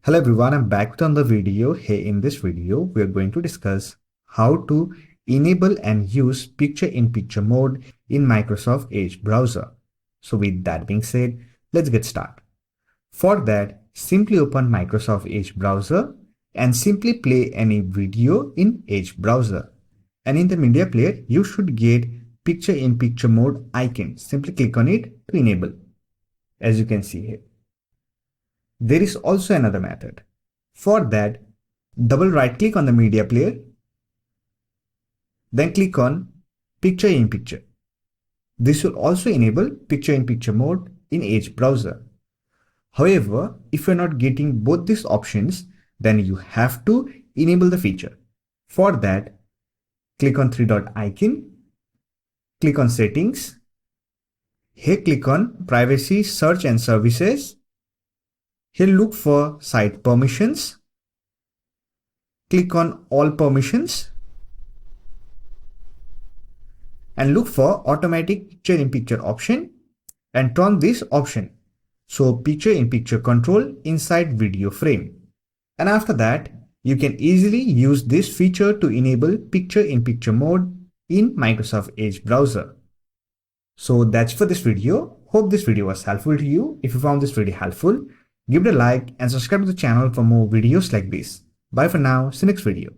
Hello everyone, I'm back with another video. Hey, in this video, we are going to discuss how to enable and use picture-in-picture mode in Microsoft Edge browser. So with that being said, let's get started. For that, simply open Microsoft Edge browser and simply play any video in Edge browser. And in the media player, you should get picture-in-picture mode icon. Simply click on it to enable, as you can see here. There is also another method. For that, double right click on the media player, then click on picture in picture. This will also enable picture in picture mode in Edge browser. However, if you're not getting both these options, then you have to enable the feature. For that, click on three dot icon, click on settings. Here click on privacy, search and services. Here look for site permissions. Click on all permissions and look for automatic picture in picture option and turn this option. So picture in picture control inside video frame. And after that, you can easily use this feature to enable picture in picture mode in Microsoft Edge browser. So that's for this video. Hope this video was helpful to you. If you found this video helpful, give it a like and subscribe to the channel for more videos like this. Bye for now. See you next video.